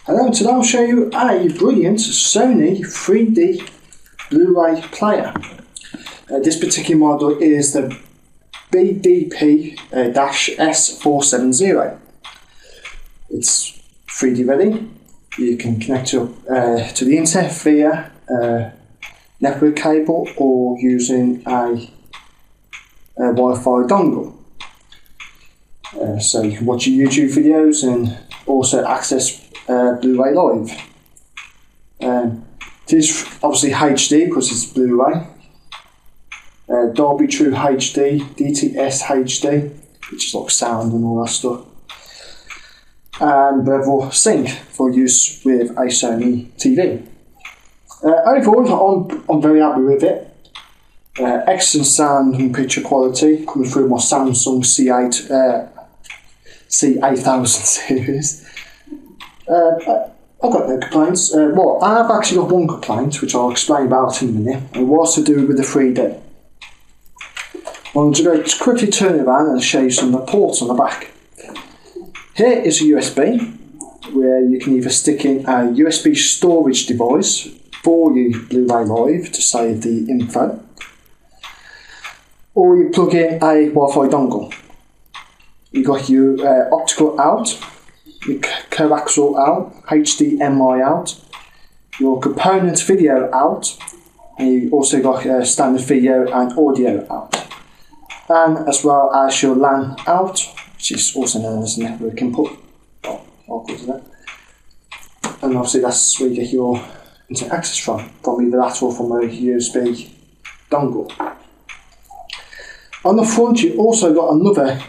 Hello, today I'll show you a brilliant Sony 3D Blu-ray player. This particular model is the BDP-S470. It's 3D ready. You can connect to the internet via network cable or using a Wi-Fi dongle. So you can watch your YouTube videos and also access Blu-ray Live. It is obviously HD because it's Blu-ray. Dolby True HD, DTS HD, which is like sound and all that stuff. And Bevel Sync for use with a Sony TV. Overall, I'm very happy with it. Excellent sound and picture quality coming through my Samsung C8000 series. I've got no complaints. Well, I have actually got one complaint, which I'll explain about in a minute, and it was to do with the 3D. I'm going to quickly turn it around and show you some of the ports on the back. Here is a USB, where you can either stick in a USB storage device for your Blu-ray Live to save the info, or you plug in a Wi-Fi dongle. You've got your optical out, your coaxial out, HDMI out, your component video out, and you also got standard video and audio out, and as well as your LAN out, which is also known as network input. I'll go to that. And obviously that's where you get your internet access from either that or from a USB dongle. On the front you also got another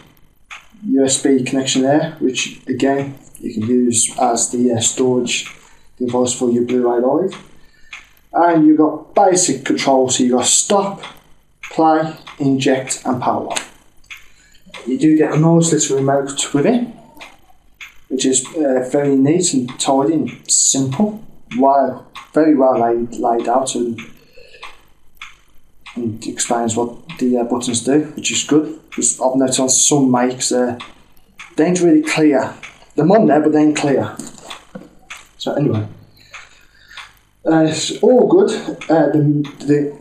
USB connection there, which again you can use as the storage device for your Blu-ray Live. And you've got basic controls, so you've got stop, play, eject and power off. You do get a Noiseless Remote with it, which is very neat and tidy and simple. Wow, very well laid out and explains what the buttons do, which is good, because I've noticed on some makes they ain't really clear. They're on there but they ain't clear. So anyway, it's all good. The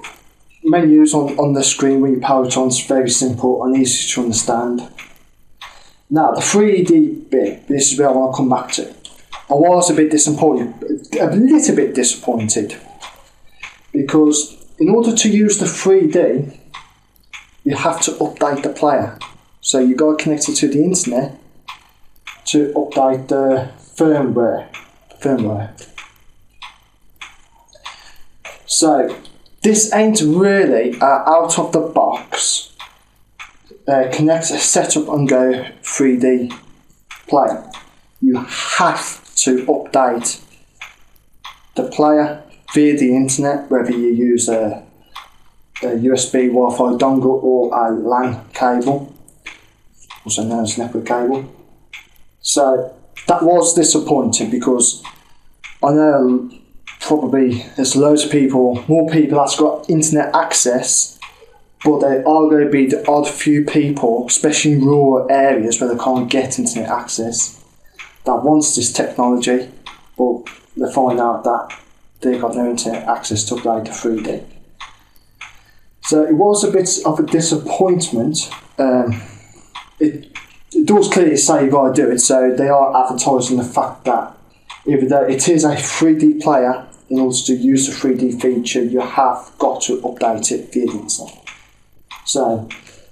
menus on the screen when you power it on is very simple and easy to understand. Now the 3D bit, this is where I want to come back to. I was a little bit disappointed, because in order to use the 3D, you have to update the player. So you got to connect it to the internet to update the firmware. So this ain't really out of the box connect, set up and go 3D player. You have to update the player via the internet, whether you use a USB Wi-Fi dongle or a LAN cable, also known as network cable. So that was disappointing, because I know probably there's loads of more people that's got internet access, but there are going to be the odd few people, especially in rural areas where they can't get internet access, that wants this technology, but they find out that they got no internet access to upgrade to 3D. So it was a bit of a disappointment. It does clearly say you've got to do it, so they are advertising the fact that even though it is a 3D player, in order to use the 3D feature you have got to update it via the internet. So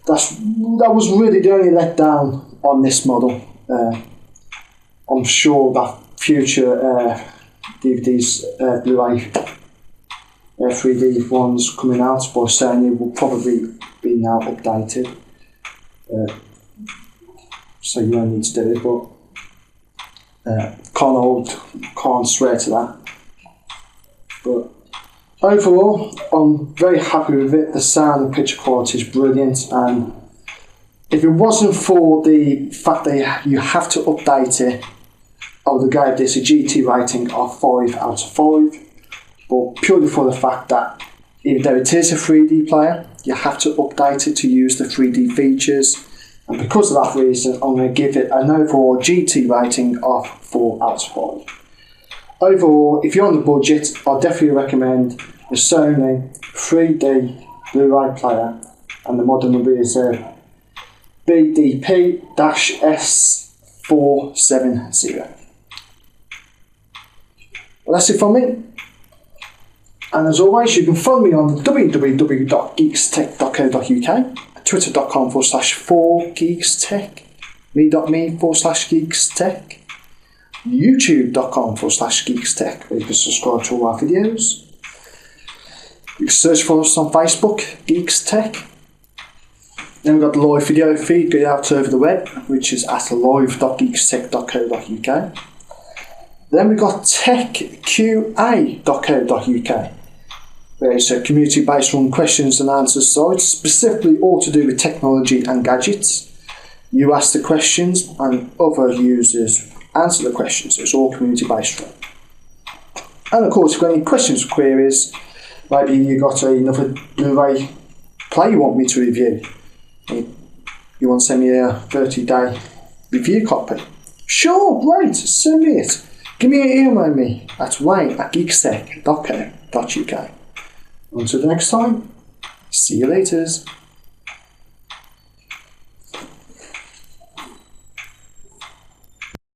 that was really the only letdown on this model. I'm sure that future DVDs, Blu-ray 3D ones coming out by Sony will probably be now updated. So you don't need to do it, but can't swear to that. But overall, I'm very happy with it. The sound and picture quality is brilliant, and if it wasn't for the fact that you have to update it, I would have gave this a GT rating of 5 out of 5. But purely for the fact that even though it is a 3D player, you have to update it to use the 3D features. And because of that reason, I'm going to give it an overall GT rating of 4 out of 5. Overall, if you're on the budget, I'll definitely recommend the Sony 3D Blu-ray player, and the model number is BDP-S470. Well, that's it from me. And as always, you can follow me on www.geekstech.co.uk, twitter.com/4geekstech, me.me/geekstech, youtube.com/geekstech, where you can subscribe to all our videos. You can search for us on Facebook, Geekstech. Then we've got the live video feed going out over the web, which is at live.geekstech.co.uk. Then we've got techqa.co.uk, where it's a community-based run questions and answers site, specifically all to do with technology and gadgets. You ask the questions and other users answer the questions. It's all community-based run. And of course, if you've got any questions or queries, maybe you've got another Blu-ray play you want me to review. You want to send me a 30-day review copy? Sure, great, send me it. Give me an email me at wayne@geekstech.co.uk. Until the next time, see you later.